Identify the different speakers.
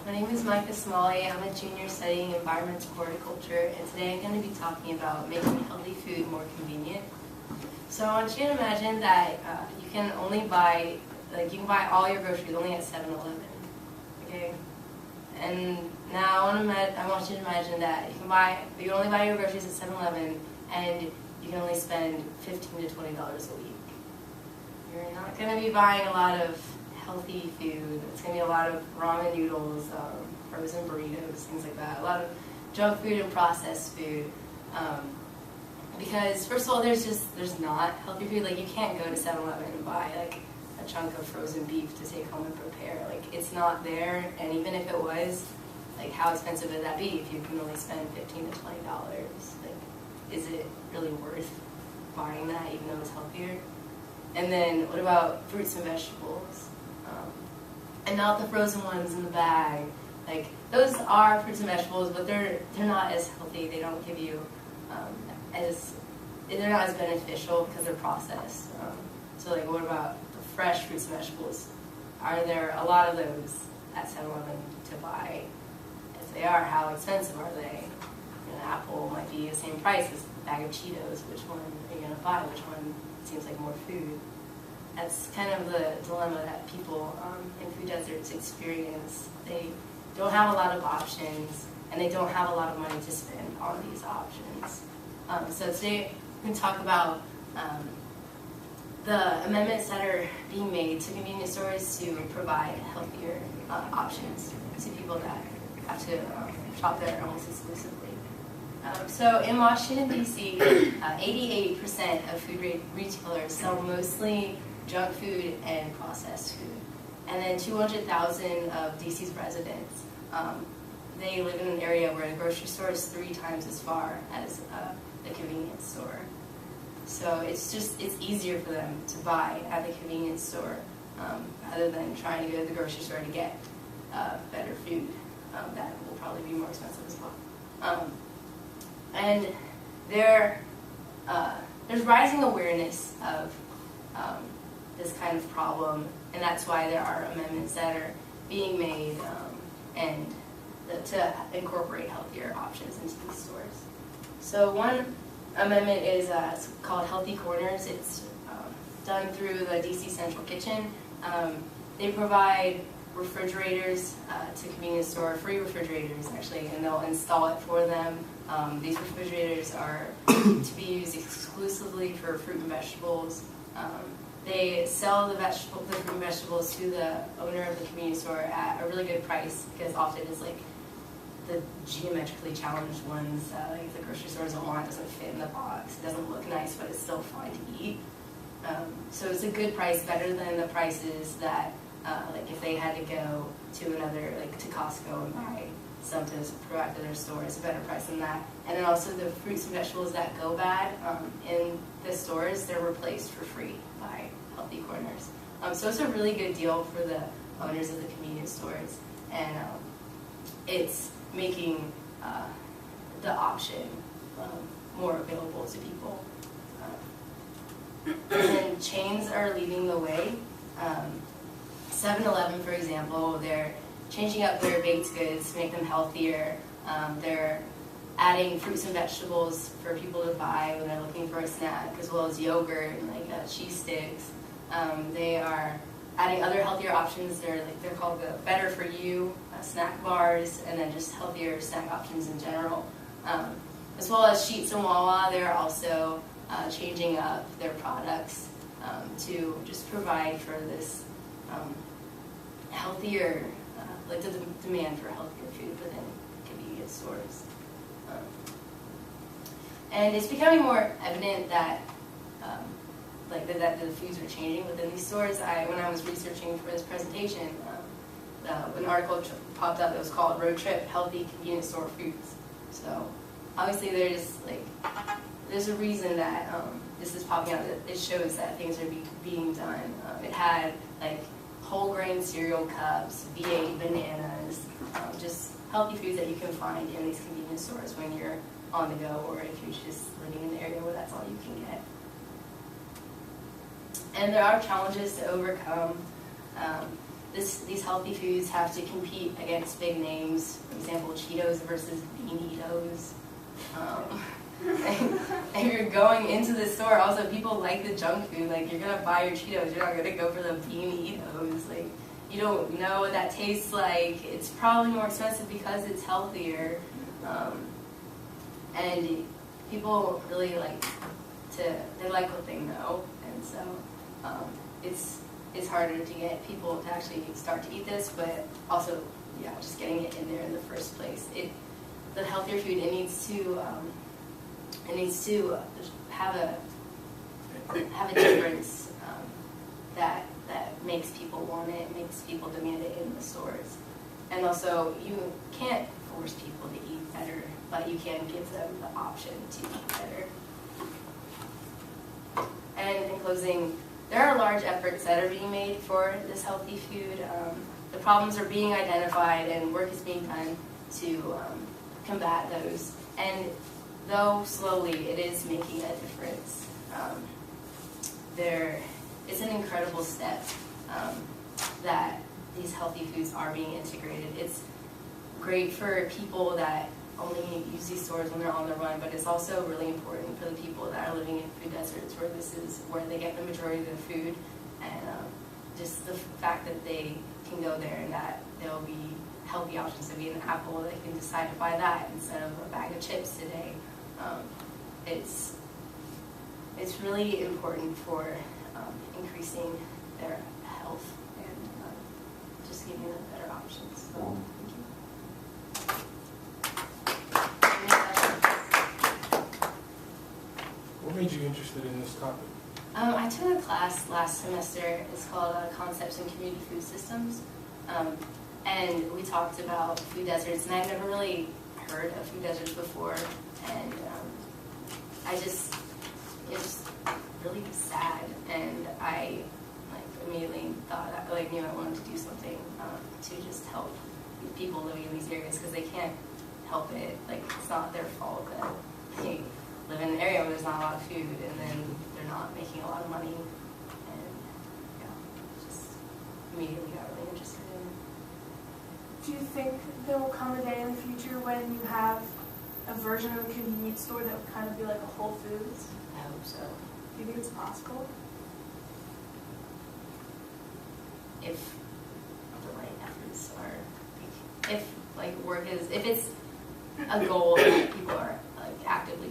Speaker 1: My name is Micah Smalley. I'm a junior studying environmental horticulture, and today I'm going to be talking about making healthy food more convenient. So I want you to imagine that you can buy all your groceries only at 7-Eleven, okay? And now I want you to imagine that you can only buy your groceries at 7-Eleven, and you can only spend $15 to $20 a week. You're not going to be buying a lot of healthy food. It's going to be a lot of ramen noodles, frozen burritos, things like that. A lot of junk food and processed food. Because first of all, there's not healthy food. Like, you can't go to 7-Eleven and buy like a chunk of frozen beef to take home and prepare. Like, it's not there. And even if it was, like, how expensive would that be if you can only spend $15 to $20? Like, is it really worth buying that even though it's healthier? And then what about fruits and vegetables? And not the frozen ones in the bag. Like, those are fruits and vegetables, but they're not as healthy. They don't give you they're not as beneficial because they're processed. So like, what about the fresh fruits and vegetables? Are there a lot of those at 7-Eleven to buy? If they are, how expensive are they? An apple might be the same price as a bag of Cheetos. Which one are you going to buy? Which one seems like more food? That's kind of the dilemma that people in food deserts experience. They don't have a lot of options, and they don't have a lot of money to spend on these options. So today we're going to talk about the amendments that are being made to convenience stores to provide healthier options to people that have to shop there almost exclusively. So in Washington, D.C., 88% of food retailers sell mostly junk food and processed food. And then 200,000 of DC's residents, they live in an area where the grocery store is 3 times as far as the convenience store. So it's easier for them to buy at the convenience store rather than trying to go to the grocery store to get better food that will probably be more expensive as well. And there's rising awareness of this kind of problem, and that's why there are amendments that are being made to incorporate healthier options into these stores. So one amendment is it's called Healthy Corners. It's done through the DC Central Kitchen. They provide refrigerators to convenience store, free refrigerators actually, and they'll install it for them. These refrigerators are to be used exclusively for fruit and vegetables. They sell the fruit and vegetables to the owner of the convenience store at a really good price, because often it's like the geometrically challenged ones that like the grocery store doesn't want. It doesn't fit in the box. It doesn't look nice, but it's still fine to eat. So it's a good price, better than the prices that like if they had to go to another, like to Costco and buy something to provide to their store. It's a better price than that. And then also the fruits and vegetables that go bad in the stores, they're replaced for free by Healthy Corners. So it's a really good deal for the owners of the convenience stores, and it's making the option more available to people. And chains are leading the way. 7-Eleven, for example, they're changing up their baked goods to make them healthier. They're adding fruits and vegetables for people to buy when they're looking for a snack, as well as yogurt and like cheese sticks. They are adding other healthier options. They're called the Better For You snack bars, and then just healthier snack options in general. As well as Sheetz and Wawa, they're also changing up their products to just provide for this healthier, like the demand for healthier food within convenience stores. And it's becoming more evident that that the foods are changing within these stores. When I was researching for this presentation, an article popped up that was called Road Trip Healthy Convenience Store Foods. So obviously there's a reason that this is popping out. It shows that things are being done. It had like whole grain cereal cups, V8 bananas, just healthy foods that you can find in these convenience stores when you're on the go, or if you're just living in an area where that's all you can get. And there are challenges to overcome. these healthy foods have to compete against big names. For example, Cheetos versus Beanitos. And you're going into the store, also people like the junk food. Like, you're gonna buy your Cheetos, you're not gonna go for the Beanitos. Like, you don't know what that tastes like. It's probably more expensive because it's healthier. And people really they like what they know. And so it's harder to get people to actually start to eat this, but also, yeah, just getting it in there in the first place. The healthier food, it needs to have a difference that makes people want it, makes people demand it in the stores. And also, you can't force people to eat better, but you can give them the option to eat better. And in closing, there are large efforts that are being made for this healthy food. The problems are being identified and work is being done to combat those. And though slowly, it is making a difference. There is an incredible step that these healthy foods are being integrated. It's great for people that only use these stores when they're on the run, but it's also really important for the people that are living in food deserts, where this is where they get the majority of their food, and just the fact that they can go there and that there will be healthy options. There'll be an apple, they can decide to buy that instead of a bag of chips today. It's really important for increasing their health and just giving them better options. So, thank you.
Speaker 2: What made you interested in this topic?
Speaker 1: I took a class last semester. It's called Concepts in Community Food Systems. And we talked about food deserts, and I've never really heard of food deserts before. And it was really sad. And I immediately thought, knew I wanted to do something to just help people living in these areas, because they can't help it. Like, it's not their fault that they live in an area where there's not a lot of food, and then they're not making a lot of money. And just immediately got really interested in it.
Speaker 3: Do you think there will come a day in the future when you have a version of a convenience store that would kind of be like a Whole Foods?
Speaker 1: I hope so.
Speaker 3: Do you think it's possible?
Speaker 1: If the right efforts are, if it's a goal that people are actively